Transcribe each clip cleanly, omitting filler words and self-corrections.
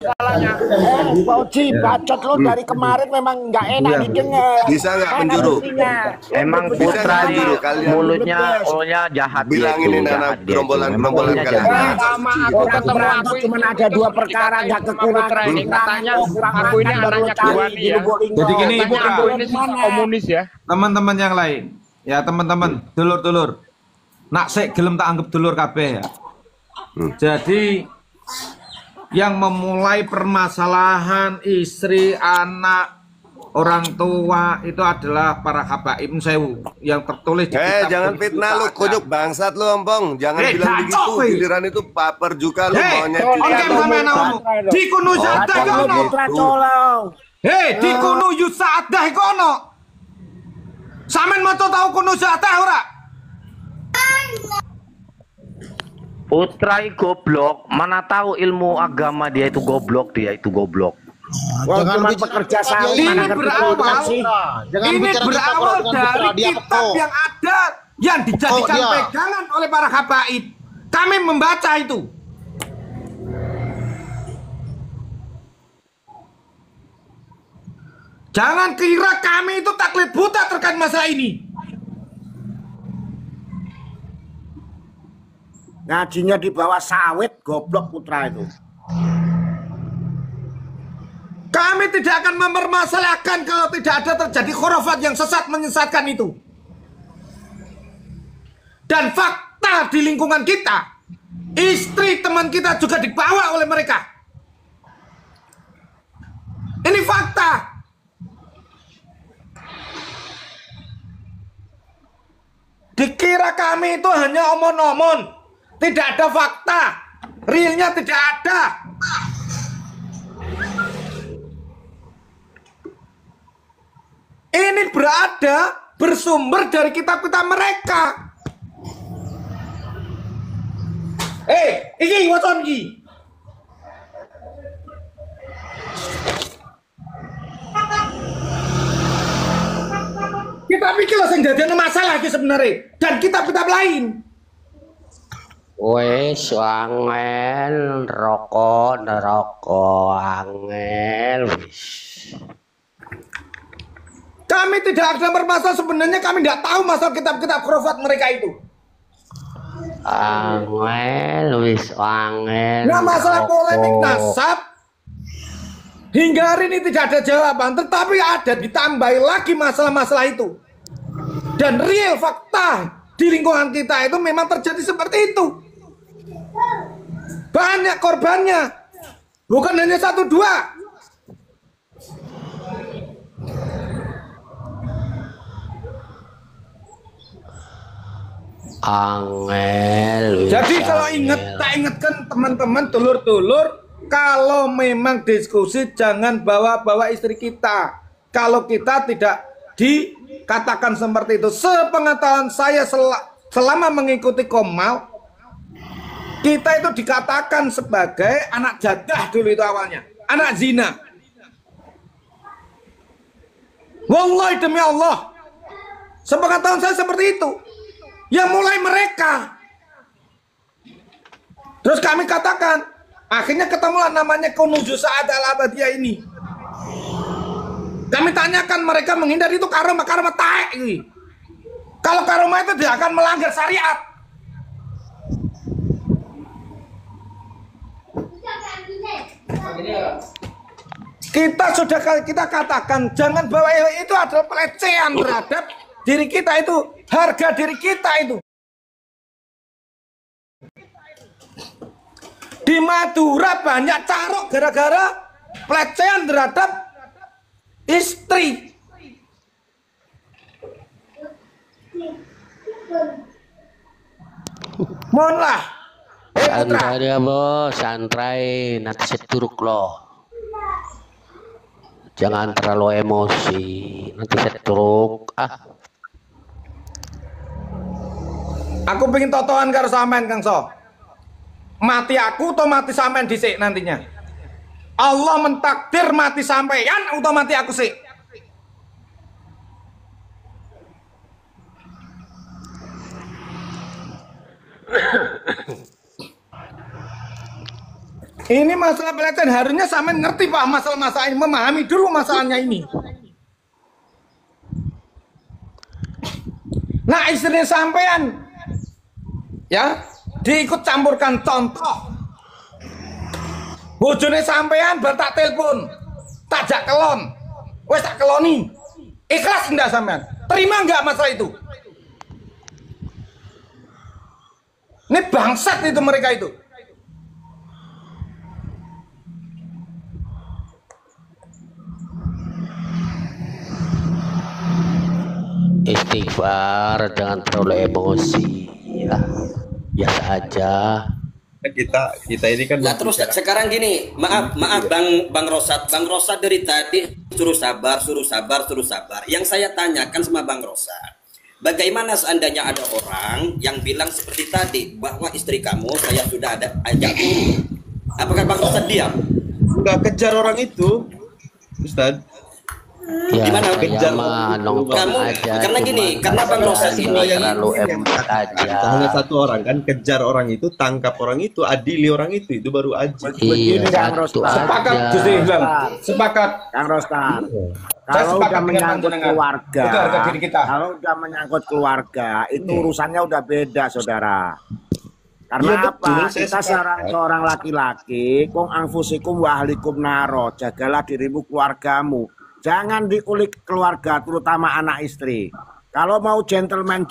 salahnya. Pak Oji, bacot lo dari kemarin memang nggak enak didengar. Bisa nggak penjuru? Emang Putra di mulutnya jahat. Bilangin ini anak gerombolan kalian. Sama aku ketemu aku cuma ada 2 perkara nggak kekurangan. ini katanya aku ini anaknya Kiwani ya. Jadi gini Ibu aku ini komunis ya. Teman-teman yang lain, ya teman-teman, dulur-dulur. Nak sik gelem tak anggap dulur kabeh ya. Jadi yang memulai permasalahan istri, anak, orang tua itu adalah para habaib sewu yang tertulis di kitab. Jangan fitnah lu, kunyuk bangsat lu ompong. Jangan bilang begitu. Giliran itu paper juga lu maunya. Di kuno sadah kono. Di kuno yusadah kono. Sampeyan moto tahu kuno sadah ora? Putra goblok, mana tahu ilmu agama dia itu goblok, Jangan pekerja sawit. Ini berawal dari kitab yang ada yang dijadikan pegangan oleh para habaib. Kami membaca itu. Jangan kira kami itu taklid buta terkait masalah ini. Ngajinya di bawah sawit, goblok Putra itu. Kami tidak akan mempermasalahkan kalau tidak ada terjadi khurafat yang sesat menyesatkan itu. Dan fakta di lingkungan kita, istri teman kita juga dibawa oleh mereka. Ini fakta. Dikira kami itu hanya omon-omon. Tidak ada fakta, realnya tidak ada. Ini bersumber dari kitab-kitab mereka. Iki wacon iki. Kita pikir lah yang jadi masalah sebenarnya dan kitab-kitab lain. Wes angel rokok angel wis. Kami tidak ada bermasalah, sebenarnya kami tidak tahu masalah kitab-kitab khurafat mereka itu. Angel wis angel. Nah, masalah polemik nasab hingga hari ini tidak ada jawaban, tetapi ada ditambahi lagi masalah-masalah itu. Dan real fakta di lingkungan kita itu memang terjadi seperti itu. Banyak korbannya, bukan hanya 1 2. Angel. Jadi kalau tak ingatkan teman-teman dulur-dulur, kalau memang diskusi jangan bawa-bawa istri kita. Kalau kita tidak dikatakan seperti itu. Sepengetahuan saya selama mengikuti Komal, kita itu dikatakan sebagai anak jadah dulu itu awalnya. Anak zina. Wallahi demi Allah. Sepengetahuan saya seperti itu. Ya mulai mereka. Terus kami katakan, akhirnya ketemulah namanya Kunuzu Sa'adah Al-Abadiyah ini. Kami tanyakan mereka menghindari itu karma taek ini. Kalau karma itu dia akan melanggar syariat. Kita katakan jangan bawa itu adalah pelecehan terhadap diri kita, itu harga diri kita itu. Di Madura banyak carok gara-gara pelecehan terhadap istri. Mohonlah. Santai dia bos, santai, nanti seturuk loh. Jangan terlalu emosi, nanti seturuk. Aku pengen totoan karo sampean Kang So. Mati aku atau mati sampean dhisik nantinya. Allah mentakdir mati sampean atau mati aku sih. Ini masalah pelecehan, harusnya sampean ngerti Pak masalah-masalah ini, memahami dulu masalahnya ini. Nah, istrinya sampean ya diikut campurkan, contoh bojone sampean bar tak telepon, tak jak kelon, wes tak keloni, ikhlas enggak sampean? Terima enggak masalah itu? Ini bangsat itu mereka itu. Istighfar, jangan terlalu emosi ya. Biasa aja. Kita ini kan Nah terus sekarang gini, maaf Bang Rosat dari tadi suruh sabar. Yang saya tanyakan sama Bang Rosat, bagaimana seandainya ada orang yang bilang seperti tadi bahwa istri kamu saya sudah ada ajak dulu, apakah Bang Rosat diam? nggak kejar orang itu, Ustadz. Ya, Gimana? saya mah nongkrong Kamu aja. karena gini, karena Bang Rosat ini terlalu emosi aja. Hanya satu orang kan, kejar orang itu, tangkap orang itu, adili orang itu baru aja. Iya, Kang satu Rostan. Sepakat aja. Gus Ihsan, sepakat. Kang Rostan, Saya kalau sepakat udah dengan menyangkut pandangan. keluarga, Itu harga diri kita. kalau udah menyangkut keluarga, itu urusannya udah beda, saudara. Karena Iya, apa? betul, saya Kita seorang laki-laki, kong angfusikum wa ahlikum naro, jagalah dirimu, keluargamu. Jangan diulik keluarga, terutama anak istri. Kalau mau gentleman,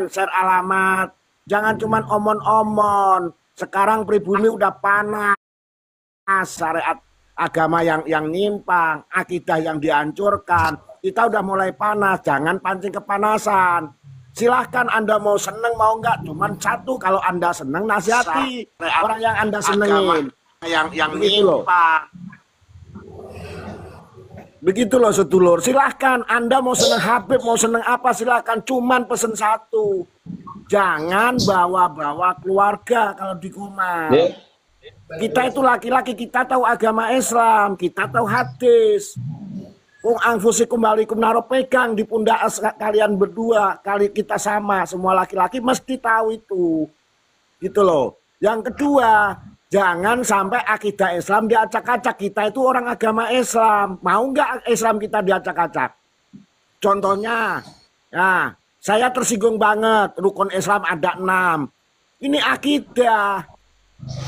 share alamat. Jangan cuman omon-omon. Sekarang pribumi udah panas. Syariat agama yang nyimpang, akidah yang dihancurkan. Kita udah mulai panas, jangan pancing kepanasan. Silahkan Anda mau seneng mau enggak, cuman satu, kalau Anda seneng nasihati orang yang Anda senengin, yang nyimpang. Begitu loh sedulur, silahkan Anda mau seneng Habib, mau seneng apa silahkan, cuman pesen satu, jangan bawa-bawa keluarga kalau di rumah. Kita itu laki-laki, kita tahu agama Islam, kita tahu hadis. Angfusikum walikum naro, pegang di pundak kalian berdua, kali kita sama, semua laki-laki mesti tahu itu. Gitu loh. Yang kedua, jangan sampai akidah Islam diacak-acak. Kita itu orang agama Islam. Mau nggak Islam kita diacak-acak? Contohnya, nah, saya tersinggung banget. Rukun Islam ada 6. Ini akidah.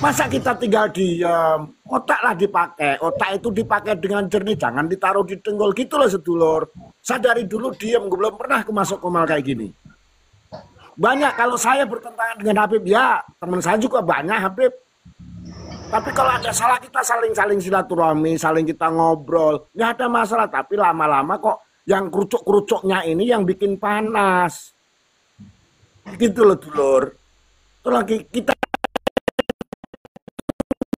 Masa kita tinggal diam? Otaklah dipakai. Otak itu dipakai dengan jernih. Jangan ditaruh di tenggol. Gitu loh sedulur. Sadari dulu diam. Gue belum pernah masuk komal kayak gini. Banyak kalau saya bertentangan dengan Habib, ya teman saya juga banyak Habib. Tapi kalau ada salah kita saling silaturahmi, saling kita ngobrol, nggak ada masalah. Tapi lama-lama kok yang kerucuk-kerucuknya ini yang bikin panas. Gitu loh dulur. Itu lagi kita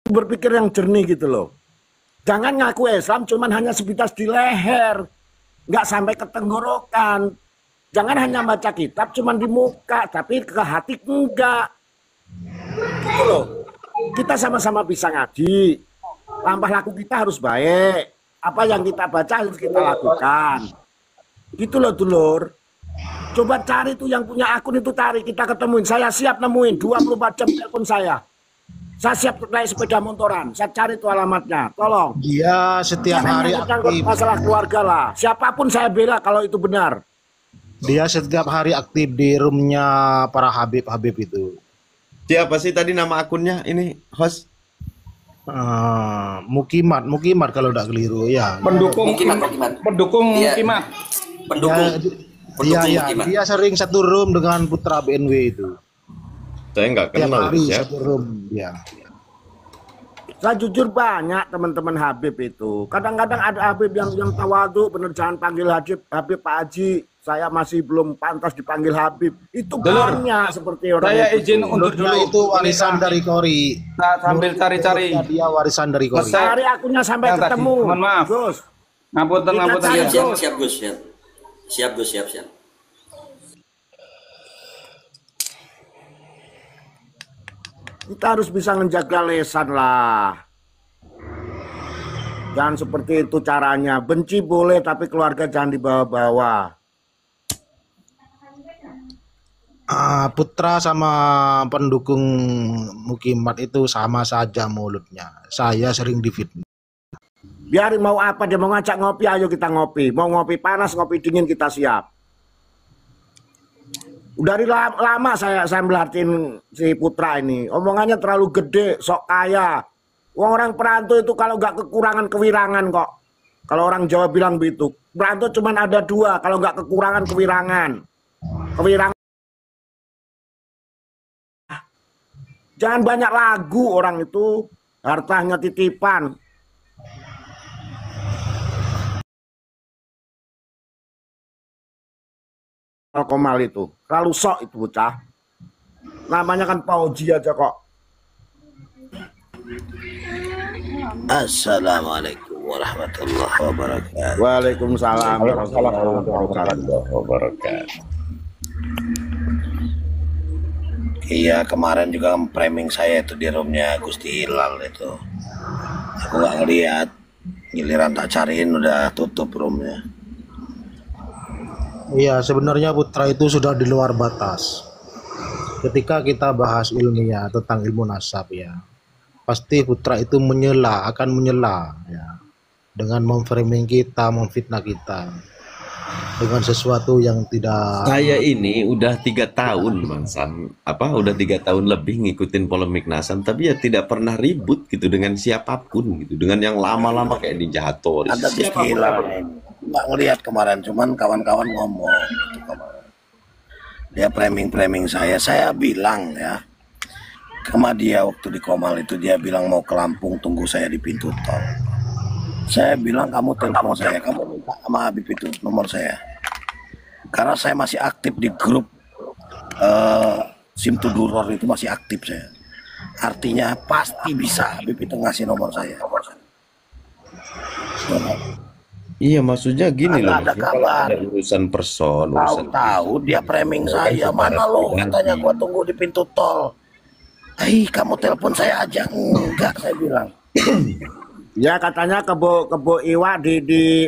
berpikir yang jernih gitu loh. Jangan ngaku Islam cuman hanya sebitas di leher, nggak sampai ke tenggorokan. Jangan hanya baca kitab cuman di muka, tapi ke hati enggak. Gitu loh. Kita sama-sama bisa ngaji. Lampah laku kita harus baik. Apa yang kita baca harus kita lakukan. Gitu loh dulur. Coba cari tuh yang punya akun itu, cari, kita ketemuin. Saya siap nemuin 24 jam telepon saya. Saya siap naik sepeda motoran. Saya cari tuh alamatnya. Tolong. Dia setiap hari aktif. Masalah keluarga lah. Siapapun saya bela kalau itu benar. Dia setiap hari aktif di roomnya para Habib itu. Siapa sih tadi nama akunnya ini, host? Mukimat kalau udah keliru ya. Pendukung Iya. Mukimat. Pendukung Ya, Mukimat. dia sering satu room dengan Putra BNW itu. Saya nggak Tiap kenal. hari Siapa? satu room ya. Saya jujur banyak teman-teman Habib itu. Kadang-kadang ada Habib yang tawadu, bener jangan panggil Habib Pak Haji. Saya masih belum pantas dipanggil Habib. Itu banyak seperti orang. Saya itu. izin undur Menurutnya dulu. itu warisan dari Kori. Nah, sambil cari-cari. Menurutnya dia warisan dari Kori. Selesai. Cari akunnya sampai Yang tadi. ketemu. Mohon maaf. Gus. Ngapunten Kita ya. Siap Gus, siap. Siap Gus, siap. Kita harus bisa menjaga lesan lah. Jangan seperti itu caranya. Benci boleh tapi keluarga jangan dibawa-bawa. Putra sama pendukung Mukimat itu sama saja mulutnya. Saya sering difitnah. Biarin mau apa dia mau ngajak ngopi, ayo kita ngopi. Mau ngopi panas, ngopi dingin kita siap. Dari lama saya melatih si Putra ini. Omongannya terlalu gede, sok kaya. Orang perantau itu kalau nggak kekurangan kewirangan kok. Kalau orang Jawa bilang begitu. Perantau cuma ada 2, kalau nggak kekurangan kewirangan. Kewirangan. Jangan banyak lagu orang itu. Hartanya titipan. Komal itu. Terlalu sok itu bocah. Namanya kan Pauji aja kok. Assalamualaikum warahmatullahi wabarakatuh. Waalaikumsalam warahmatullahi wabarakatuh. Iya, kemarin juga framing saya itu di roomnya Gusti Hilal itu. Aku nggak ngeliat, giliran tak cariin udah tutup roomnya. Iya, sebenarnya Putra itu sudah di luar batas. Ketika kita bahas ilmiah tentang ilmu nasab ya, pasti Putra itu akan menyela ya, dengan memframing kita, memfitnah kita dengan sesuatu yang tidak. Saya ini udah 3 tahun Bang Sam, udah 3 tahun lebih ngikutin polemik nasab, tapi ya tidak pernah ribut gitu dengan siapapun gitu, dengan yang lama-lama kayak di Jahatori. Ada Gusti Hilal nggak ngelihat kemarin, cuman kawan-kawan ngomong gitu kemarin. Dia framing saya bilang ya, sama dia waktu di Komal itu dia bilang mau ke Lampung, tunggu saya di pintu tol. Saya bilang kamu telepon saya, kamu minta sama Habib itu nomor saya, karena saya masih aktif di grup Simtuduror itu, masih aktif saya. Artinya pasti bisa Habib itu ngasih nomor saya. Iya, maksudnya gini loh, ada kabar, ada urusan person, tahu dia framing saya, mana lo katanya gua tunggu di pintu tol. Kamu telepon saya aja. Enggak, saya bilang. Ya katanya kebo Iwa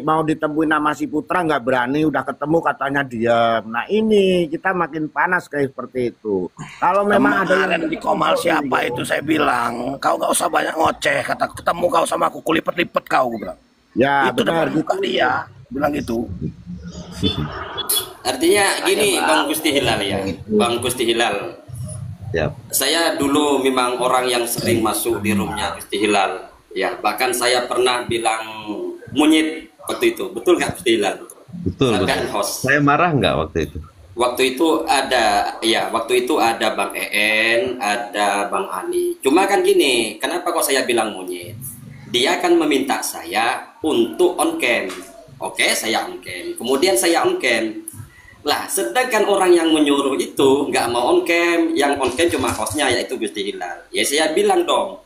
mau ditemuin nama si Putra nggak berani, udah ketemu katanya diam. Nah ini kita makin panas kayak seperti itu. Kalau memang ada yang di Komal siapa itu, saya bilang kau nggak usah banyak ngoceh, kata ketemu kau sama aku kulipet-lipet kau, gue bilang. Ya itu benar gitu dia bilang gitu. Artinya gini Bang Gusti Hilal ya, Bang Gusti Hilal. Saya dulu memang orang yang sering masuk di roomnya Gusti Hilal. Ya, bahkan saya pernah bilang monyet waktu itu. Betul nggak Gusti Hilal? Betul. Host. Saya marah nggak waktu itu? Waktu itu ada Bang EN, ada Bang Ani. Cuma kan gini, kenapa kok saya bilang monyet? Dia akan meminta saya untuk on cam. Oke, saya on cam. Kemudian saya on cam. Lah, sedangkan orang yang menyuruh itu nggak mau on cam. Yang on cam cuma hostnya, yaitu Gusti Hilal. Ya saya bilang dong,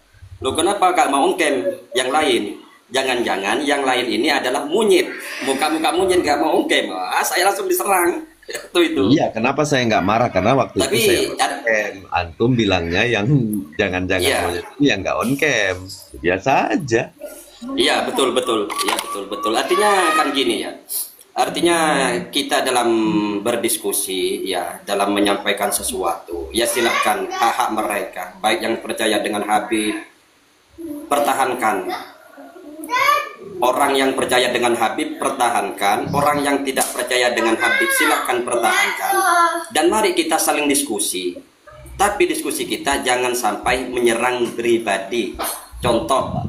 lo kenapa gak mau on cam yang lain? Jangan-jangan yang lain ini adalah monyet. Muka-muka monyet gak mau on cam. Saya langsung diserang. Itu. Iya, kenapa saya nggak marah? Karena waktu itu saya on cam. Antum bilangnya yang jangan-jangan monyet itu yang nggak on cam. Biasa aja. Iya, betul. Iya, betul. Artinya kan gini ya. Artinya kita dalam berdiskusi ya, dalam menyampaikan sesuatu, ya silahkan hak-hak mereka, baik yang percaya dengan Habib, pertahankan. Orang yang percaya dengan Habib, pertahankan. Orang yang tidak percaya dengan Habib, silahkan pertahankan. Dan mari kita saling diskusi. Tapi diskusi kita jangan sampai menyerang pribadi. Contoh,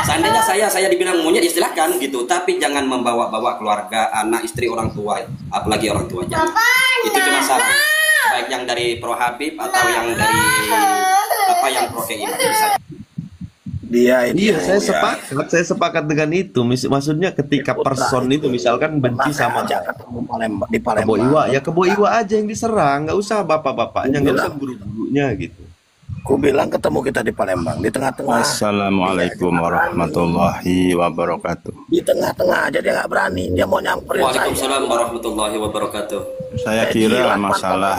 seandainya saya dibilang monyet, ya silahkan gitu. Tapi jangan membawa-bawa keluarga, anak, istri, orang tua, apalagi orang tua. Itu cuma salah. Baik yang dari pro Habib atau yang dari yang pro KI. Saya sepakat dengan itu. Maksudnya ketika person itu misalkan benci sama di Palembang. Kebo Iwa, ya Kebo Iwa aja yang diserang, nggak usah bapak-bapaknya, nggak usah guru-gurunya gitu. Ku bilang ketemu kita di Palembang, di tengah-tengah. Assalamualaikum warahmatullahi wabarakatuh. Di tengah-tengah aja dia nggak berani, dia mau nyamperin saya. Waalaikumsalam warahmatullahi wabarakatuh. Saya kira masalah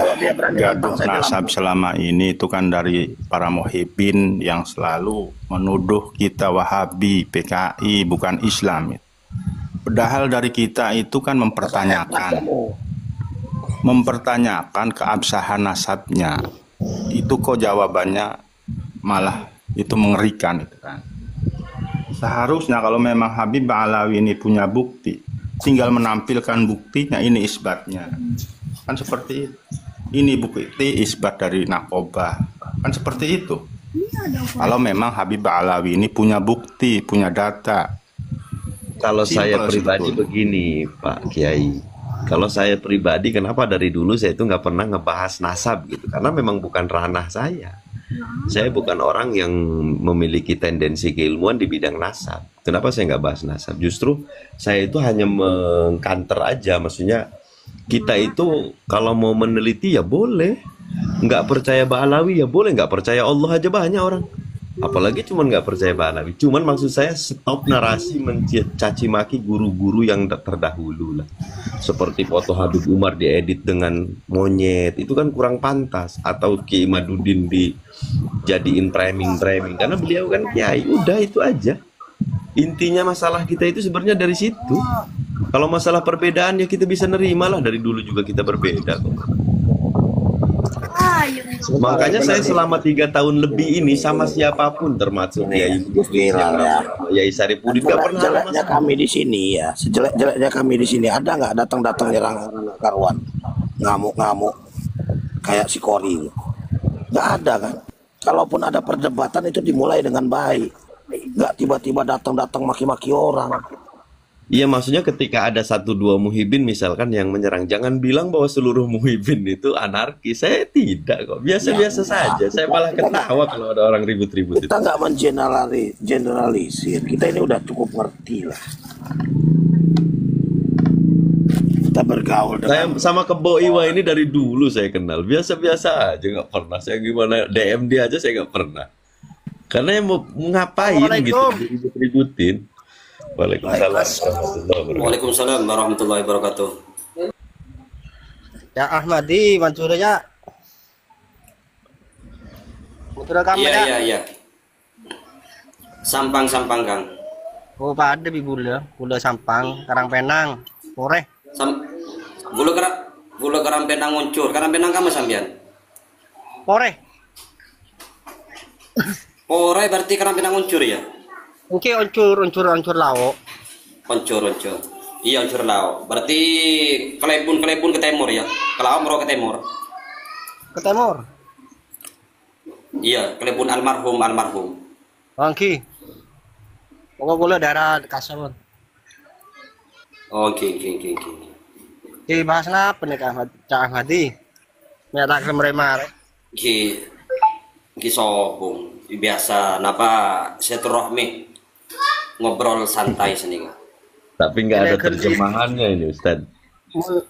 gaduh nasab selama ini itu kan dari para muhibbin yang selalu menuduh kita Wahabi, PKI, bukan Islam. Padahal dari kita itu kan mempertanyakan. mempertanyakan keabsahan nasabnya. Itu kok jawabannya malah itu mengerikan itu kan. Seharusnya kalau memang Habib Ba'alawi ini punya bukti, tinggal menampilkan buktinya, ini isbatnya. Kan seperti itu. Ini bukti isbat dari narkoba. Kan seperti itu. Kalau memang Habib Ba'alawi ini punya bukti, punya data. Kalau saya Simple pribadi sebetulnya. begini, Pak Kiai. Kalau saya pribadi, kenapa dari dulu saya itu nggak pernah ngebahas nasab gitu? Karena memang bukan ranah saya. Saya bukan orang yang memiliki tendensi keilmuan di bidang nasab. Kenapa saya nggak bahas nasab? Justru saya itu hanya mengkanter aja. Maksudnya kita itu kalau mau meneliti ya boleh. Nggak percaya Ba'alawi ya boleh. Nggak percaya Allah aja banyak orang. Apalagi cuman nggak percaya Ba'alawi. Cuman maksud saya stop narasi mencaci maki guru-guru yang terdahulu lah. Seperti foto Habib Umar diedit dengan monyet, itu kan kurang pantas. Atau Ki Imaduddin dijadiin framing-framing, karena beliau kan kiai. Udah itu aja. Intinya masalah kita itu sebenarnya dari situ. Kalau masalah perbedaan ya kita bisa nerima lah, dari dulu juga kita berbeda kok. Makanya saya selama 3 tahun lebih ini sama siapapun, termasuk Kiai Yai Saripudin, gak pernah ada Jeleknya kami di sini ya, sejelek-jeleknya kami di sini, ada nggak datang-datang nyerang karuan, ngamuk-ngamuk kayak si Kori? Nggak ada kan? Kalaupun ada perdebatan itu dimulai dengan baik, nggak tiba-tiba datang-datang maki-maki orang. Iya, maksudnya ketika ada 1-2 muhibin misalkan yang menyerang, jangan bilang bahwa seluruh muhibin itu anarkis. Saya tidak kok, biasa-biasa saja. Saya malah ketawa kalau ada orang ribut-ribut itu. Kita nggak mengeneralisir, kita ini udah cukup ngerti lah. Kita bergaul Saya dengan sama Kebo Iwa ini dari dulu saya kenal, biasa-biasa aja, nggak pernah saya gimana DM dia aja saya nggak pernah. Karena yang mau ngapain gitu, ribut-ributin. Waalaikumsalam warahmatullahi wabarakatuh. Waalaikumsalam warahmatullahi wabarakatuh. Ya Ahmadi, Mansur ya. Mansur kamu Iya, ya. iya, iya. Sampang-sampang, Kang. Oh, Pak ada bibula, gula sampang, Karangpenang, Pore. Gula Karangpenang uncur. Karangpenang kamu sampean? Pore. Pore berarti Karangpenang uncur ya? Oke, uncur lauk. Uncur. Iya, uncur lauk. Berarti kelebun ke timur ya? Kalau Amro ke timur. Ke timur. Iya, kelebun almarhum. Oke. Pokok gula daerah Kasur. Oke. Di bahas apa nih Kak Ahmadi? Metak meremar. Ki sobong. Biasa napa silaturahmi. Ngobrol santai sini. Tapi nggak ada terjemahannya ini Ustad.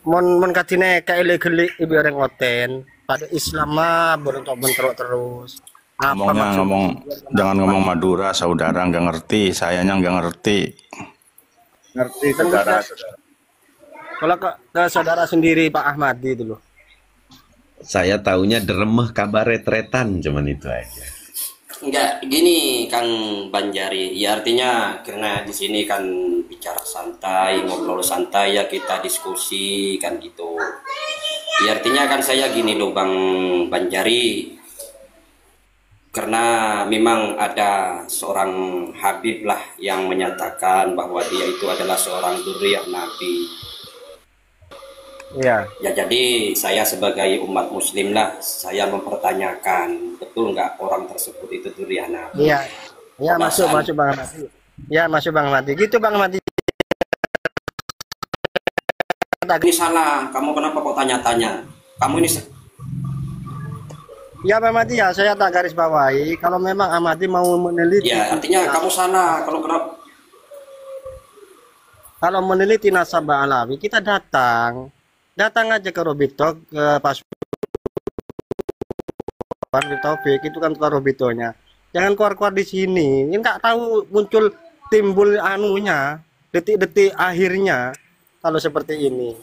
Mon katine kayak geli ibu orang ngoten. Pada Islam mah bentrok terus. Jangan ngomong Madura, saudara nggak ngerti, sayanya nggak ngerti. Ngerti saudara. Kalau ke saudara sendiri Pak Ahmadi itu loh. Saya taunya deremeh kabar retretan, cuman itu aja. Enggak, gini Kang Banjari. Ya artinya karena di sini kan bicara santai, ngobrol santai ya, kita diskusi kan gitu. Ya artinya kan saya gini loh Bang Banjari. Karena memang ada seorang Habib lah yang menyatakan bahwa dia itu adalah seorang dzurriyyah Nabi. Iya. Ya jadi saya sebagai umat muslim lah, saya mempertanyakan betul nggak orang tersebut itu dzurriyyah Nabi. Iya. Ya masuk Bang Ahmadi. Ya masuk Bang Ahmadi. Gitu Bang Ahmadi. Ini salah, kamu kenapa kok tanya-tanya? Kamu ini Ya Bang Ahmadi ya, saya tak garis bawahi. Kalau memang Ahmadi mau meneliti. ya artinya kamu salah. Kalau meneliti nasab Ba'alawi, kita datang aja ke Robito, ke Pasuruan Taufik, itu kan ke Robitonya. Jangan keluar-keluar di sini. Ini nggak tahu timbul anunya, detik-detik akhirnya kalau seperti ini.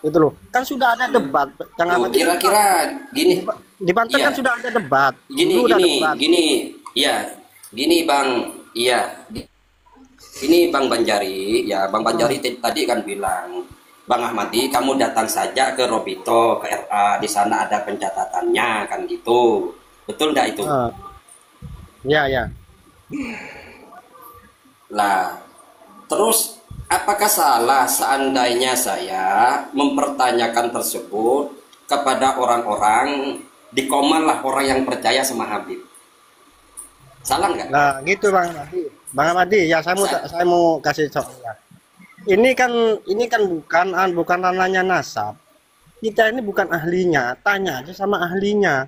Itu loh. Kan sudah ada debat. Kira-kira gini. Di Banten kan sudah ada debat. Gini Bang Banjari, ya Bang Banjari tadi kan bilang Bang Ahmadi, kamu datang saja ke Robito, ke RA, di sana ada pencatatannya, kan gitu. Betul nggak itu? Ya, ya. Lah, terus apakah salah seandainya saya mempertanyakan tersebut kepada orang-orang di Komal lah, orang yang percaya sama Habib? Salah nggak? Nah, gitu Bang Ahmadi. Bang Ahmadi, ya saya mau kasih contoh ya. Ini kan bukan ranahnya nasab. Kita ini bukan ahlinya, tanya aja sama ahlinya.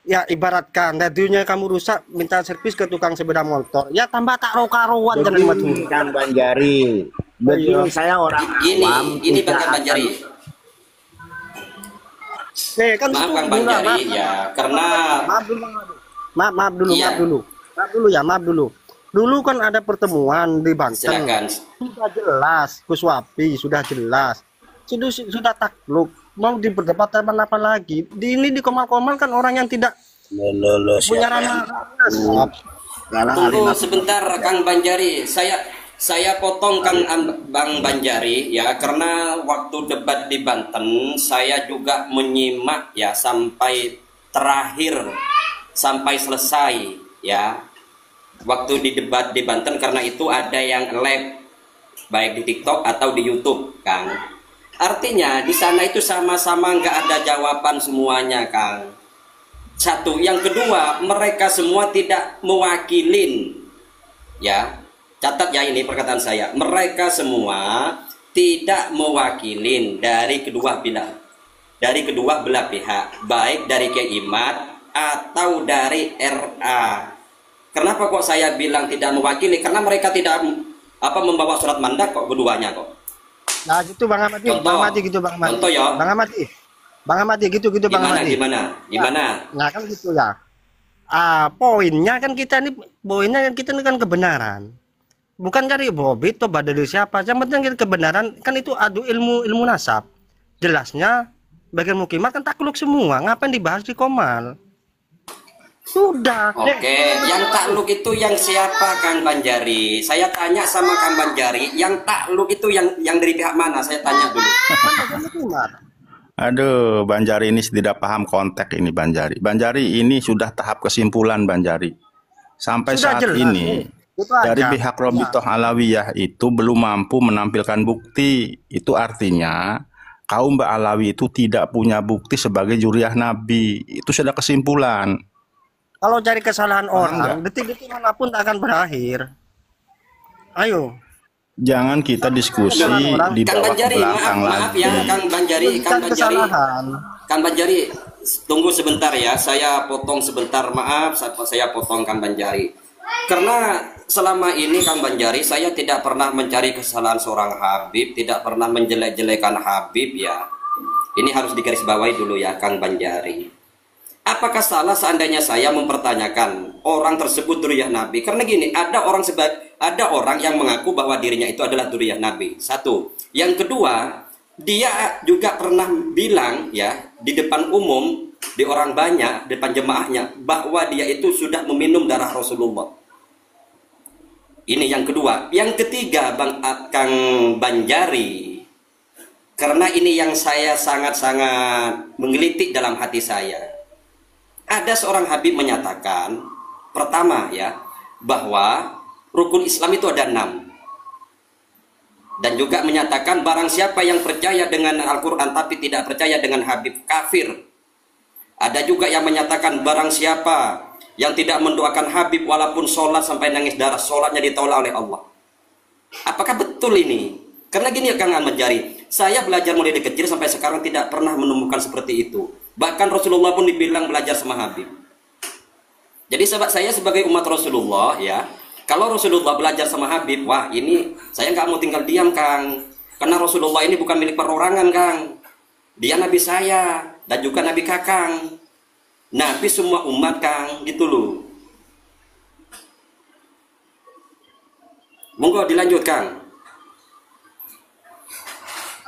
Ya ibaratkan radionya kamu rusak, minta servis ke tukang sepeda motor. Ya tambah tak karuan jangan matu. Kan Banjari. Betul, saya orang awam. Ini Bang Banjari. Kan maaf Bang Banjari ya, karena maaf dulu. Dulu kan ada pertemuan di Banten. Silakan. Sudah jelas, Kuswapi sudah jelas. Sudah takluk. Mau diperdebatkan apa lagi? Di Komal-Komal kan orang yang tidak punya ranah. Tunggu sebentar Kang Banjari. Saya potong Bang Banjari ya, karena waktu debat di Banten saya juga menyimak ya sampai terakhir, sampai selesai ya. Waktu di debat di Banten, karena itu ada yang live baik di TikTok atau di YouTube, Kang. Artinya di sana itu sama-sama nggak ada jawaban semuanya, Kang. Satu, yang kedua, mereka semua tidak mewakilin, ya. Catat ya ini perkataan saya. Mereka semua tidak mewakilin dari kedua belah pihak, baik dari Keimat atau dari RA. Kenapa kok saya bilang tidak mewakili? Karena mereka tidak membawa surat mandat kok keduanya kok. Nah gitu Bang Ahmadi, Bang Ahmadi gitu Bang Ahmadi. Contoh ya. Bang Ahmadi gitu Bang Ahmadi. Gimana? Nah kan gitu ya. Poinnya kan kita ini kan kebenaran. Bukan cari bobit atau dari siapa. Yang penting kebenaran kan itu adu ilmu nasab. Jelasnya bagian mukimat kan takluk semua. Ngapain dibahas di Komal? Sudah. Oke, yang takluk itu yang siapa Kang Banjari? Saya tanya sama Kang Banjari, yang takluk itu yang dari pihak mana? Saya tanya dulu. Aduh, Banjari ini tidak paham konteks ini Banjari. Banjari ini sudah tahap kesimpulan Banjari. Sampai sudah saat jelas, ini dari pihak Robitoh Alawiyah itu belum mampu menampilkan bukti. Itu artinya kaum Mbak Alawi itu tidak punya bukti sebagai juriyah Nabi. Itu sudah kesimpulan. Kalau cari kesalahan orang, detik-detik manapun tak akan berakhir. Ayo. Jangan kita diskusi di bawah belakang lagi. Ya, Kang Banjari, tunggu sebentar ya. Saya potong sebentar, maaf. Saya potong Kang Banjari. Karena selama ini Kang Banjari, saya tidak pernah mencari kesalahan seorang Habib, tidak pernah menjelek-jelekan Habib ya. Ini harus digarisbawahi dulu ya, Kang Banjari. Apakah salah seandainya saya mempertanyakan orang tersebut dzurriyyah Nabi? Karena gini, ada orang yang mengaku bahwa dirinya itu adalah dzurriyyah Nabi. Satu. Yang kedua, dia juga pernah bilang ya di depan umum, di orang banyak, di depan jemaahnya, bahwa dia itu sudah meminum darah Rasulullah. Ini yang kedua. Yang ketiga, Kang Banjari, karena ini yang saya sangat-sangat menggelitik dalam hati saya. Ada seorang Habib menyatakan, pertama ya, bahwa rukun Islam itu ada 6. Dan juga menyatakan barang siapa yang percaya dengan Al-Quran tapi tidak percaya dengan Habib, kafir. Ada juga yang menyatakan barang siapa yang tidak mendoakan Habib walaupun sholat sampai nangis darah, sholatnya ditolak oleh Allah. Apakah betul ini? Karena gini ya Kang Banjari, saya belajar mulai dari kecil sampai sekarang tidak pernah menemukan seperti itu. Bahkan Rasulullah pun dibilang belajar sama Habib. Jadi saya sebagai umat Rasulullah ya, kalau Rasulullah belajar sama Habib, wah ini saya nggak mau tinggal diam Kang. Karena Rasulullah ini bukan milik perorangan Kang. Dia Nabi saya dan juga Nabi Kakang. Nabi semua umat Kang, gitu loh. Monggo dilanjut Kang.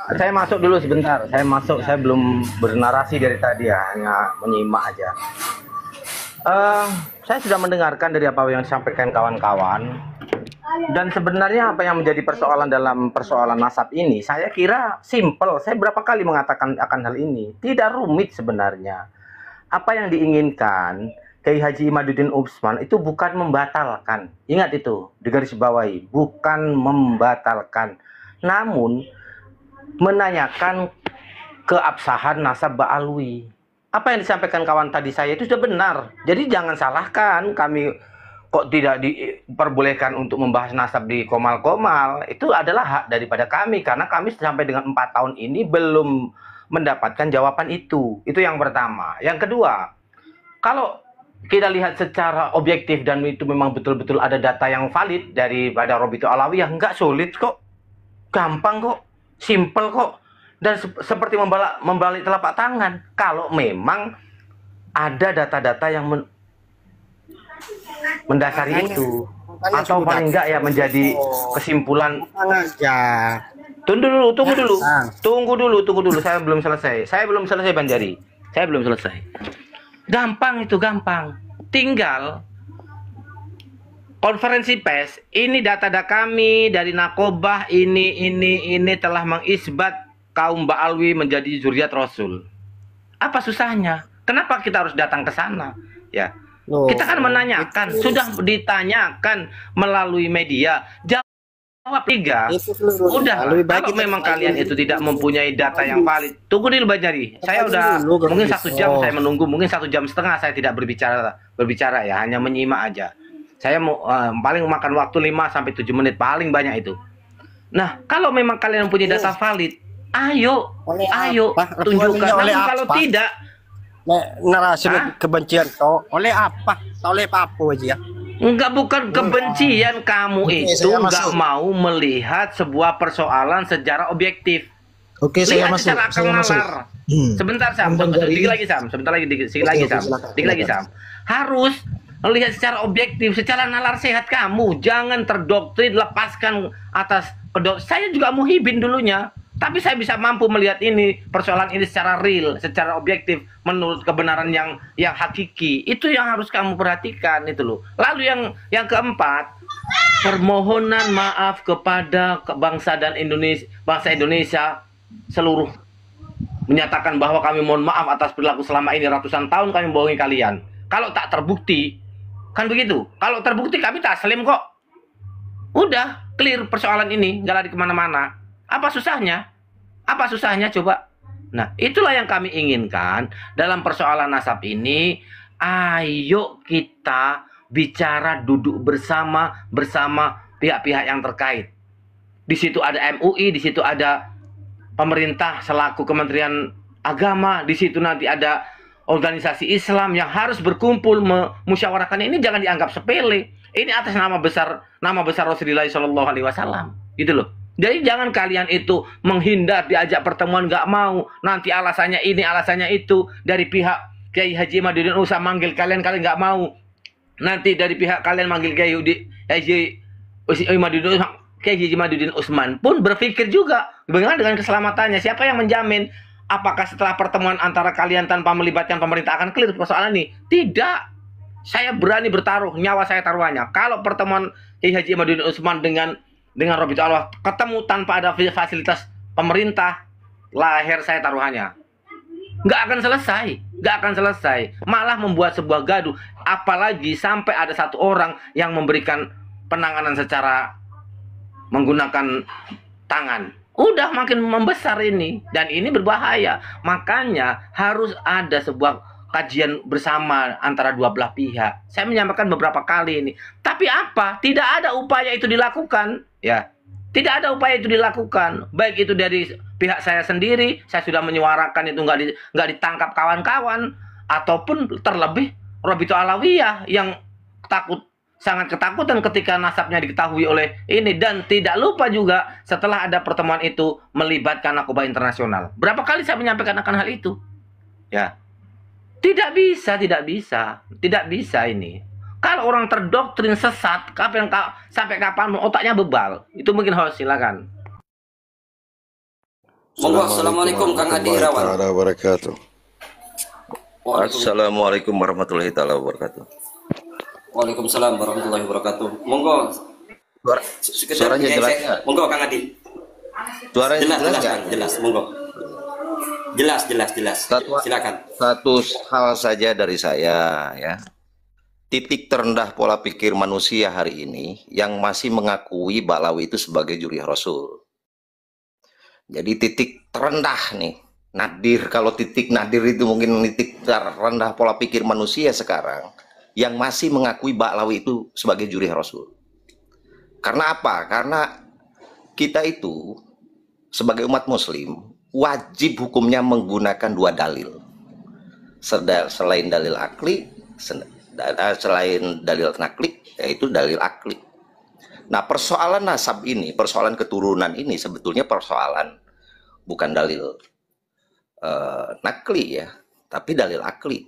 Saya masuk dulu sebentar. Saya belum bernarasi dari tadi ya, hanya menyimak aja. Saya sudah mendengarkan dari apa yang disampaikan kawan-kawan. Dan sebenarnya apa yang menjadi persoalan dalam persoalan nasab ini, saya kira simple. Saya berapa kali mengatakan akan hal ini. Tidak rumit sebenarnya. Apa yang diinginkan Kiai Haji Imaduddin Utsman itu bukan membatalkan. Ingat itu, digarisbawahi, bukan membatalkan. Namun menanyakan keabsahan nasab Ba'alwi. Apa yang disampaikan kawan tadi saya itu sudah benar. Jadi jangan salahkan kami kok tidak diperbolehkan untuk membahas nasab di Komal-Komal. Itu adalah hak daripada kami, karena kami sampai dengan 4 tahun ini belum mendapatkan jawaban itu. Itu yang pertama. Yang kedua, kalau kita lihat secara objektif dan itu memang betul-betul ada data yang valid daripada Robitul Alawiyah, nggak sulit kok. Gampang kok. Simple kok. Dan seperti membalik telapak tangan. Kalau memang ada data-data yang mendasari itu, atau paling enggak ya menjadi kesimpulan. Tunggu dulu. Saya belum selesai Banjari. Saya belum selesai. Gampang itu, gampang. Tinggal konferensi pers, ini data-data kami dari Nakobah ini telah mengisbat kaum Ba'alwi menjadi zuriat Rasul. Apa susahnya? Kenapa kita harus datang ke sana? Ya. Kita kan menanyakan, sudah ditanyakan melalui media. Jawab 3. Udah, kalau memang kalian itu tidak mempunyai data yang valid, tunggu dulu Banjari. Saya udah mungkin 1 jam saya menunggu, mungkin 1 jam setengah saya tidak berbicara ya, hanya menyimak aja. Saya mau paling makan waktu 5 sampai 7 menit paling banyak itu. Nah, kalau memang kalian mempunyai data valid, ayo tunjukkan. Namun kalau tidak, narasi kebencian oleh apa? Oleh apa aja? Enggak, bukan kebencian. Kamu itu enggak mau melihat sebuah persoalan secara objektif. Oke, saya masuk. Sebentar Sam, sedikit lagi Sam. Harus melihat secara objektif, secara nalar sehat kamu. Jangan terdoktrin, lepaskan atas saya juga muhibin dulunya. Tapi saya bisa mampu melihat ini, persoalan ini secara real, secara objektif, menurut kebenaran yang hakiki. Itu yang harus kamu perhatikan itu loh. Lalu yang keempat, permohonan maaf kepada bangsa Indonesia seluruh, menyatakan bahwa kami mohon maaf atas perilaku selama ini ratusan tahun kami membohongi kalian. Kalau tak terbukti, kan begitu. Kalau terbukti kami taslim kok. Udah, clear persoalan ini, nggak lari kemana-mana. Apa susahnya? Apa susahnya coba? Nah, itulah yang kami inginkan dalam persoalan nasab ini. Ayo kita bicara, duduk bersama pihak-pihak yang terkait. Di situ ada MUI, di situ ada pemerintah selaku Kementerian Agama, di situ nanti ada organisasi Islam yang harus berkumpul memusyawarahkan ini. Jangan dianggap sepele. Ini atas nama besar Rasulullah SAW. Gitu loh. Jadi jangan kalian itu menghindar, diajak pertemuan nggak mau, nanti alasannya ini, alasannya itu. Dari pihak Kiai Haji Imaduddin Utsman manggil kalian nggak mau. Nanti dari pihak kalian manggil Kiai Haji Imaduddin Utsman pun berpikir juga bagaimana dengan keselamatannya. Siapa yang menjamin apakah setelah pertemuan antara kalian tanpa melibatkan pemerintah akan clear persoalan ini? Tidak. Saya berani bertaruh, nyawa saya taruhannya. Kalau pertemuan Kiai Haji Imaduddin Utsman dengan Robitul Alawiyah ketemu tanpa ada fasilitas pemerintah, lahir saya taruhannya. Nggak akan selesai. Malah membuat sebuah gaduh. Apalagi sampai ada satu orang yang memberikan penanganan secara menggunakan tangan. Udah makin membesar ini. Dan ini berbahaya. Makanya harus ada sebuah kajian bersama antara dua belah pihak. Saya menyampaikan beberapa kali ini. Tapi apa? Tidak ada upaya itu dilakukan. Ya, tidak ada upaya itu dilakukan. Baik itu dari pihak saya sendiri, saya sudah menyuarakan itu nggak ditangkap kawan-kawan, ataupun terlebih Robitul Alawiyah yang sangat ketakutan ketika nasabnya diketahui oleh ini. Dan tidak lupa juga setelah ada pertemuan itu melibatkan Nakobah Internasional. Berapa kali saya menyampaikan akan hal itu? Ya, tidak bisa ini. Kalau orang terdoktrin sesat, sampai kapan otaknya bebal? Itu mungkin harus silakan. Assalamualaikum Kang Adi Irawan. Assalamualaikum warahmatullahi wabarakatuh. Waalaikumsalam warahmatullahi wabarakatuh. Monggo Suaranya jelas nggak? Monggo Kang Adi. Suaranya Jelas, jelas jelas, nggak? Kang. Jelas, monggo. Jelas. Silakan. Satu hal saja dari saya ya. Titik terendah pola pikir manusia hari ini yang masih mengakui Ba'lawi itu sebagai juriyah Rasul. Jadi titik terendah nih, nadir, kalau titik nadir itu mungkin titik terendah pola pikir manusia sekarang yang masih mengakui Ba'lawi itu sebagai juriyah Rasul. Karena apa? Karena kita itu sebagai umat muslim wajib hukumnya menggunakan dua dalil. Selain dalil akli, selain dalil nakli, yaitu dalil akli. Nah, persoalan nasab ini, persoalan keturunan ini sebetulnya persoalan bukan dalil nakli ya, tapi dalil akli.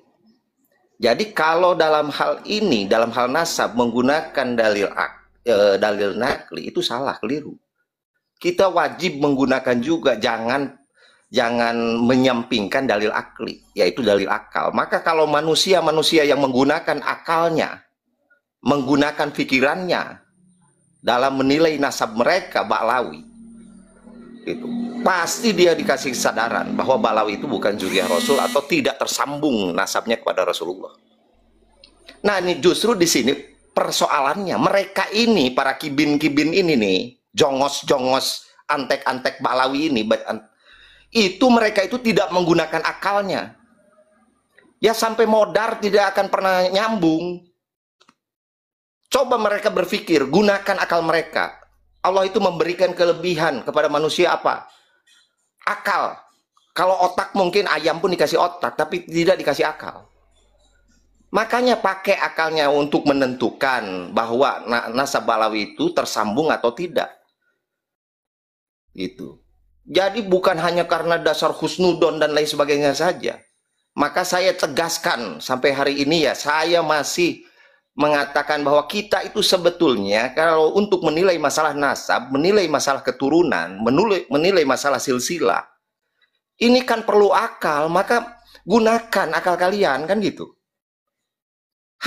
Jadi kalau dalam hal ini, dalam hal nasab menggunakan dalil nakli itu salah, keliru. Kita wajib menggunakan juga, jangan menyampingkan dalil akli, yaitu dalil akal. Maka kalau manusia yang menggunakan akalnya, menggunakan pikirannya dalam menilai nasab mereka Ba'lawi, itu pasti dia dikasih kesadaran bahwa Ba'lawi itu bukan juriyah Rasul atau tidak tersambung nasabnya kepada Rasulullah. Nah, ini justru di sini persoalannya. Mereka ini, para kibin-kibin ini nih, jongos-jongos, antek-antek Ba'lawi ini, itu mereka itu tidak menggunakan akalnya. Ya sampai modar tidak akan pernah nyambung. Coba mereka berpikir, gunakan akal mereka. Allah itu memberikan kelebihan kepada manusia apa? Akal. Kalau otak mungkin ayam pun dikasih otak, tapi tidak dikasih akal. Makanya pakai akalnya untuk menentukan bahwa nasab Ba'lawi itu tersambung atau tidak. Gitu. Jadi bukan hanya karena dasar husnudon dan lain sebagainya saja. Maka saya tegaskan sampai hari ini ya, saya masih mengatakan bahwa kita itu sebetulnya kalau untuk menilai masalah nasab, menilai masalah keturunan, menilai masalah silsilah, ini kan perlu akal, maka gunakan akal kalian, kan gitu.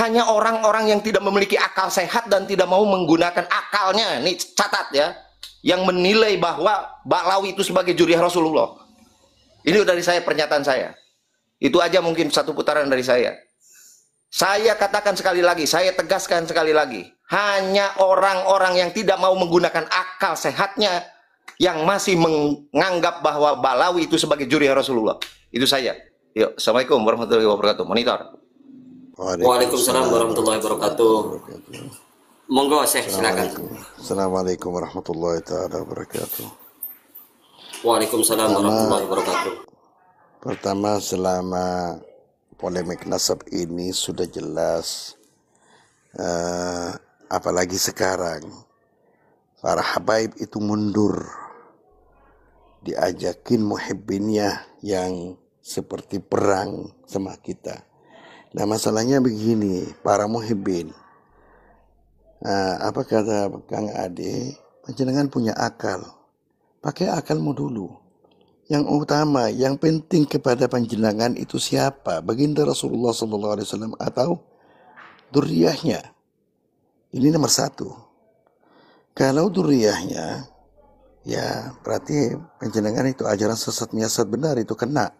Hanya orang-orang yang tidak memiliki akal sehat dan tidak mau menggunakan akalnya, nih catat ya, yang menilai bahwa Ba'lawi itu sebagai juriyah Rasulullah. Ini dari saya, pernyataan saya. Itu aja mungkin satu putaran dari saya. Saya katakan sekali lagi, saya tegaskan sekali lagi. Hanya orang-orang yang tidak mau menggunakan akal sehatnya yang masih menganggap bahwa Ba'lawi itu sebagai juriyah Rasulullah. Itu saya. Yuk, Assalamualaikum warahmatullahi wabarakatuh. Monitor. Waalaikumsalam warahmatullahi wabarakatuh. Monggo, Syekh, silakan. Assalamualaikum warahmatullahi wabarakatuh. Waalaikumsalam warahmatullahi wabarakatuh. Pertama, selama polemik nasab ini sudah jelas, apalagi sekarang para habaib itu mundur, diajakin muhibbinnya yang seperti perang sama kita. Nah, masalahnya begini, para muhibbin, apa kata Kang Ade, panjenengan punya akal, pakai akalmu dulu. Yang utama, yang penting kepada panjenengan itu siapa? Baginda Rasulullah SAW atau duriyahnya? Ini nomor satu. Kalau duriyahnya, ya berarti panjenengan itu ajaran sesat nyesat benar itu kena.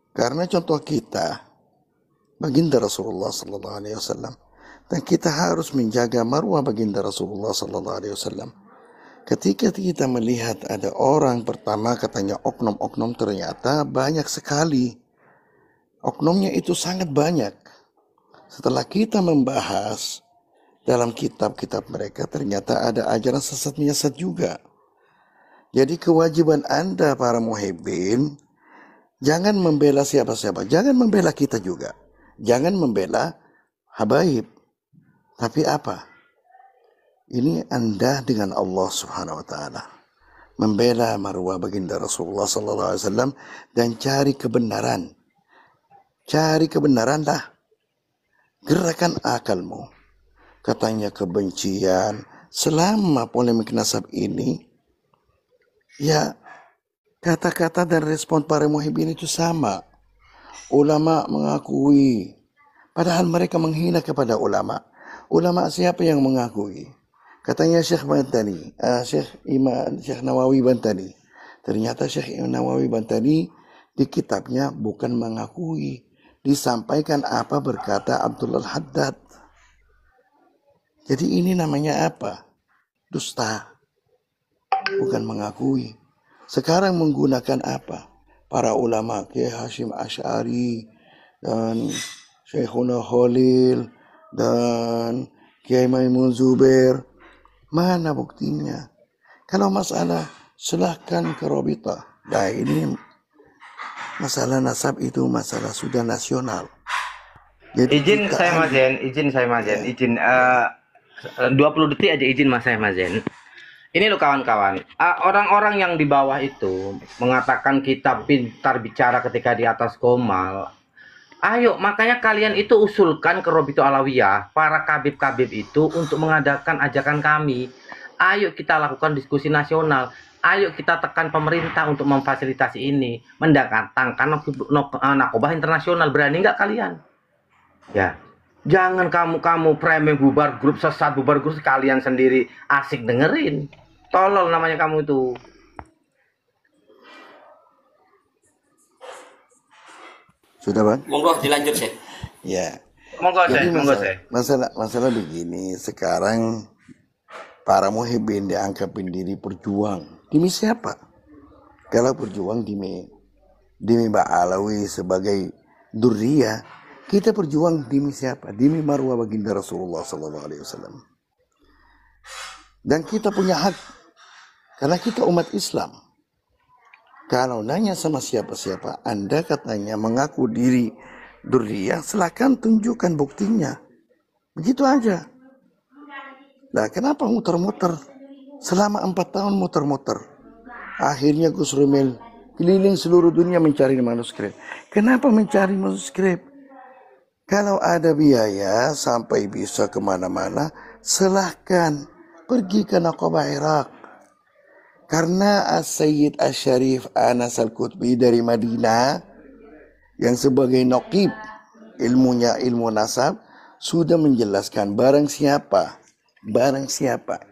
Karena contoh kita, baginda Rasulullah SAW, dan kita harus menjaga marwah baginda Rasulullah SAW. Ketika kita melihat ada orang pertama katanya oknum-oknum, ternyata banyak sekali. Oknumnya itu sangat banyak. Setelah kita membahas dalam kitab-kitab mereka, ternyata ada ajaran sesat menyesat juga. Jadi kewajiban Anda para muhibbin, jangan membela siapa-siapa. Jangan membela kita juga. Jangan membela habaib. Tapi apa? Ini Anda dengan Allah Subhanahu wa taala. Membela marwah baginda Rasulullah sallallahu alaihi wasallam dan cari kebenaran. Cari kebenaranlah. Gerakan akalmu. Katanya kebencian selama polemik nasab ini, ya kata-kata dan respon para muhibbin itu sama. Ulama mengakui, padahal mereka menghina kepada ulama. Ulama siapa yang mengakui? Katanya Syekh Bantani, Syekh Nawawi Bantani. Ternyata Syekh Nawawi Bantani di kitabnya bukan mengakui, disampaikan apa berkata Abdullah Haddad. Jadi ini namanya apa? Dusta. Bukan mengakui. Sekarang menggunakan apa? Para ulama Kiai Hashim Asy'ari dan Syekhuna Khalil dan Kiai Maimun Zubair. Mana buktinya? Kalau masalah silahkan ke Robita. Nah ini masalah nasab itu masalah sudah nasional. Jadi izin saya Mas Zen, izin 20 detik aja izin Mas Zen. Ini loh kawan-kawan, orang-orang yang di bawah itu mengatakan kita pintar bicara ketika di atas Komal. Ayo, makanya kalian itu usulkan ke Robito Alawiyah, para kabib-kabib itu untuk mengadakan ajakan kami. Ayo kita lakukan diskusi nasional. Ayo kita tekan pemerintah untuk memfasilitasi ini. Mendatangkan Nakobah internasional. Berani nggak kalian? Ya. Jangan kamu framing bubar grup sesat, bubar grup kalian sendiri asik dengerin. Tolol namanya kamu itu. Sudah Bang? Monggo dilanjut sih. Ya. Monggo saya. Masalah begini, sekarang para muhibbin dianggapin diri perjuang. Demi siapa? Kalau berjuang demi Mbak Alawi sebagai durriyah, kita berjuang demi siapa? Demi marwah baginda Rasulullah SAW. Dan kita punya hak karena kita umat Islam. Kalau nanya sama siapa-siapa, Anda katanya mengaku diri durriyah, silakan tunjukkan buktinya. Begitu aja. Nah, kenapa muter-muter? Selama 4 tahun muter-muter. Akhirnya Gus Rumel keliling seluruh dunia mencari manuskrip. Kenapa mencari manuskrip? Kalau ada biaya sampai bisa kemana-mana, silahkan pergi ke Nakobah Irak. Karena As-Sayyid Asy-Syarif Anas Al-Qutbi dari Madinah yang sebagai naqib ilmunya ilmu nasab sudah menjelaskan barang siapa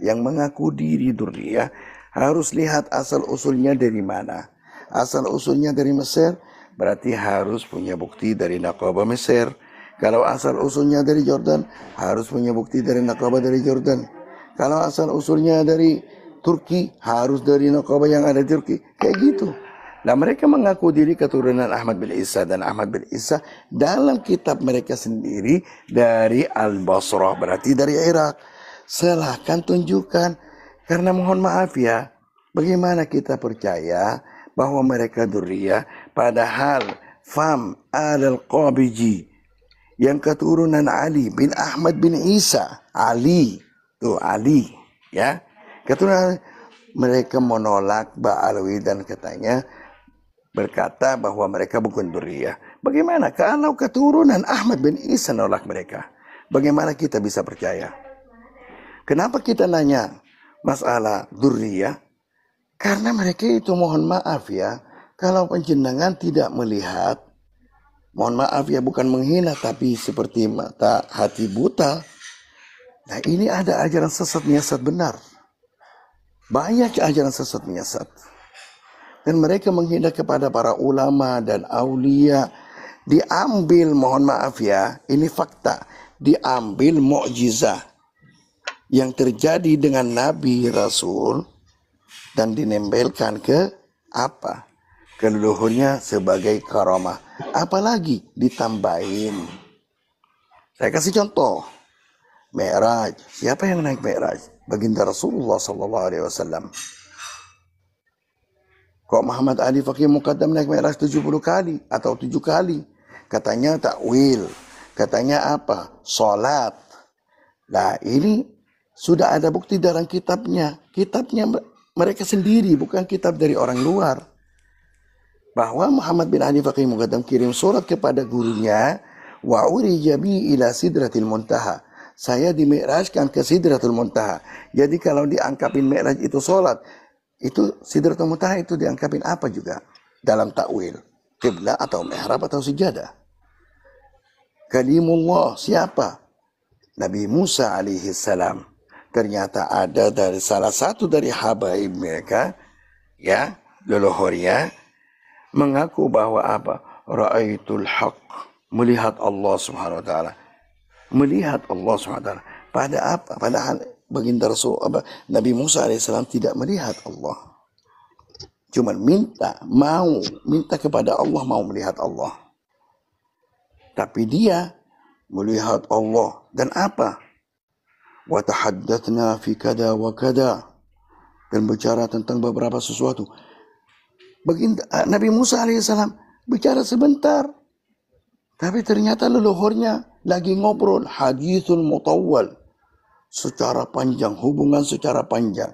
yang mengaku diri durriyah harus lihat asal usulnya dari mana. Asal usulnya dari Mesir berarti harus punya bukti dari Nakobah Mesir. Kalau asal usulnya dari Jordan harus punya bukti dari Nakobah dari Jordan. Kalau asal usulnya dari Turki harus dari Nakobah yang ada di Turki. Kayak gitu. Nah mereka mengaku diri keturunan Ahmad bin Isa, dan Ahmad bin Isa dalam kitab mereka sendiri dari Al-Basrah, berarti dari Irak. Silahkan tunjukkan. Karena mohon maaf ya, bagaimana kita percaya bahwa mereka durriyah padahal Fam al-Qabiji yang keturunan Ali bin Ahmad bin Isa, Ali ya, keturunan mereka menolak Ba'alawi dan katanya berkata bahwa mereka bukan durriyah. Bagaimana kalau keturunan Ahmad bin Isa nolak mereka? Bagaimana kita bisa percaya? Kenapa kita nanya masalah durriyah? Karena mereka itu mohon maaf ya, kalau penjenengan tidak melihat, mohon maaf ya, bukan menghina tapi seperti mata hati buta. Nah ini ada ajaran sesat menyesat benar. Banyak ajaran sesat menyesat. Dan mereka menghina kepada para ulama dan aulia. Diambil, mohon maaf ya, ini fakta. Diambil mukjizah yang terjadi dengan Nabi Rasul dan dinempelkan ke apa? Ke leluhurnya sebagai karamah. Apalagi ditambahin. Saya kasih contoh. Mi'raj. Siapa yang naik Mi'raj? Baginda Rasulullah SAW. Kok Muhammad Ali Faqih Muqaddam naik Mi'raj 70 kali atau 7 kali? Katanya takwil. Katanya apa? Salat. Nah ini sudah ada bukti dalam kitabnya. Kitabnya mereka sendiri, bukan kitab dari orang luar. Bahwa Muhammad bin Ali Faqih Muqaddam kirim surat kepada gurunya. Wa urija bi ila sidratil muntaha. Saya dimi'rajkan ke Sidratul Muntaha. Jadi kalau diangkapin mi'raj itu sholat, itu Sidratul Muntaha itu diangkapin apa juga? Dalam takwil. Qiblah atau mihrab atau sujadah. Kalimullah siapa? Nabi Musa alaihi salam. ternyata ada dari salah satu dari habaib mereka, ya, leluhurnya, mengaku bahwa apa? Ra'aitul haq, melihat Allah Subhanahu wa taala. Melihat Allah Subhanahu wa taala. Pada apa? Padahal baginda Rasul Nabi Musa alaihissalam tidak melihat Allah. Cuma minta kepada Allah, mau melihat Allah. Tapi dia melihat Allah dan apa? Wa tahaddatsna fi kada wa kada, dan bicara tentang beberapa sesuatu. Baginda Nabi Musa alaihissalam bicara sebentar, tapi ternyata leluhurnya lagi ngobrol hadithul mutawwal, secara panjang, hubungan secara panjang.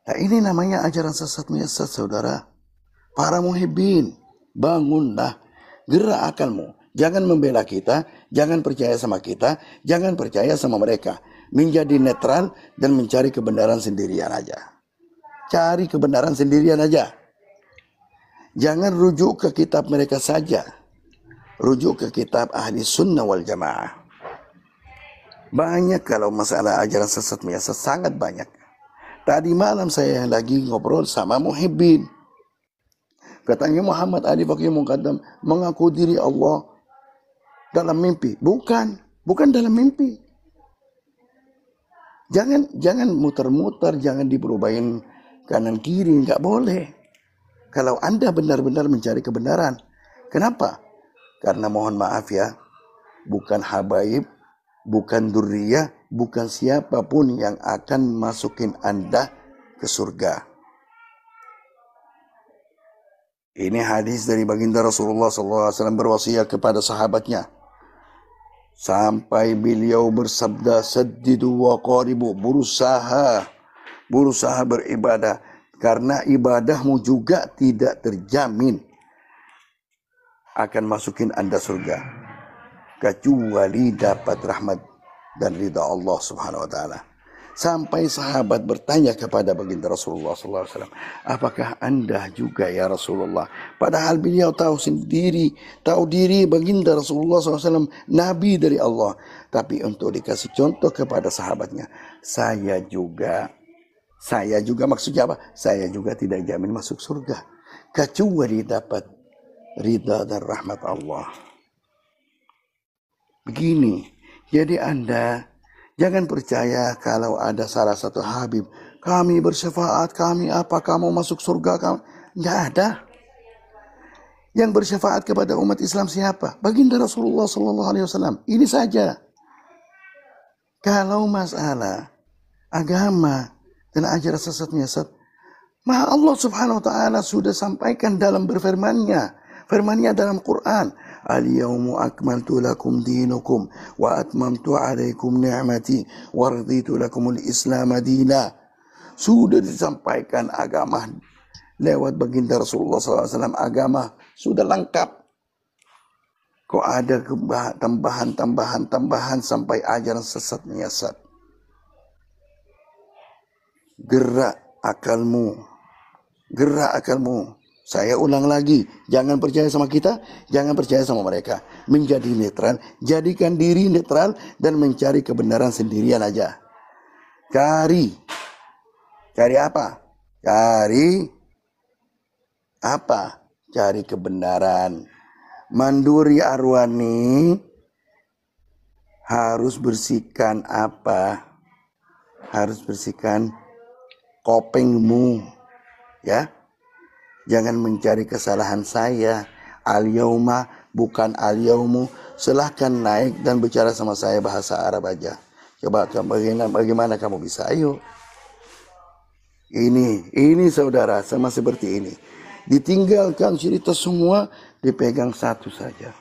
Nah, ini namanya ajaran sesat menyesat, saudara. Para muhibbin, bangunlah, gerak akalmu. Jangan membela kita, jangan percaya sama kita, jangan percaya sama mereka. Menjadi netral dan mencari kebenaran sendirian aja. Cari kebenaran sendirian aja. Jangan rujuk ke kitab mereka saja. Rujuk ke kitab ahli sunnah wal jamaah. Banyak kalau masalah ajaran sesat menyesat, sangat banyak. Tadi malam saya lagi ngobrol sama muhibbin. Katanya Muhammad Ali Fakih Muqaddam mengaku diri Allah dalam mimpi. Bukan dalam mimpi. Jangan muter-muter, jangan diperubahin kanan kiri, nggak boleh. Kalau Anda benar-benar mencari kebenaran. Kenapa? Karena mohon maaf ya, bukan habaib, bukan durriyah, bukan siapapun yang akan masukin Anda ke surga. Ini hadis dari baginda Rasulullah SAW berwasiat kepada sahabatnya. Sampai beliau bersabda, saddidu wa qaribu, berusaha beribadah. Karena ibadahmu juga tidak terjamin akan masukin Anda surga. Kecuali dapat rahmat dan ridha Allah Subhanahu wa taala. Sampai sahabat bertanya kepada baginda Rasulullah SAW, apakah Anda juga ya Rasulullah? Padahal beliau tahu diri baginda Rasulullah SAW Nabi dari Allah. Tapi untuk dikasih contoh kepada sahabatnya, saya juga maksudnya apa? Saya juga tidak jamin masuk surga. Kecuali dapat ridha dan rahmat Allah. Begini, jadi Anda jangan percaya kalau ada salah satu habib, kami bersyafaat, kami apa, kamu masuk surga, kamu. Nggak ada. Yang bersyafaat kepada umat Islam siapa? Baginda Rasulullah SAW. Ini saja. Kalau masalah agama dan ajaran sesat menyesat, maka Allah Subhanahu wa taala sudah sampaikan dalam berfirman-Nya. Firman-Nya dalam Quran, al-yawmu akmaltu lakum dinukum wa atmamtu alaikum ni'mati wa raditu lakumul islam dina. Sudah disampaikan agama lewat baginda Rasulullah SAW. Agama sudah lengkap. Kok ada tambahan sampai ajaran sesat menyesat? Gerak akalmu. Saya ulang lagi, jangan percaya sama kita, jangan percaya sama mereka. Menjadi netral, jadikan diri netral dan mencari kebenaran sendirian aja. Cari apa? Cari kebenaran. Manduri Arwani harus bersihkan apa? Harus bersihkan kopengmu, ya. Jangan mencari kesalahan saya. Al-yauma bukan al-yaumu. Silahkan naik dan bicara sama saya bahasa Arab aja. Coba bagaimana kamu bisa? Ayo. Ini saudara, sama seperti ini. Ditinggalkan cerita semua, dipegang satu saja.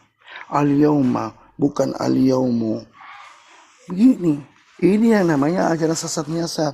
Al-yauma bukan al-yaumu. Begini. Ini yang namanya ajaran sesat menyesat.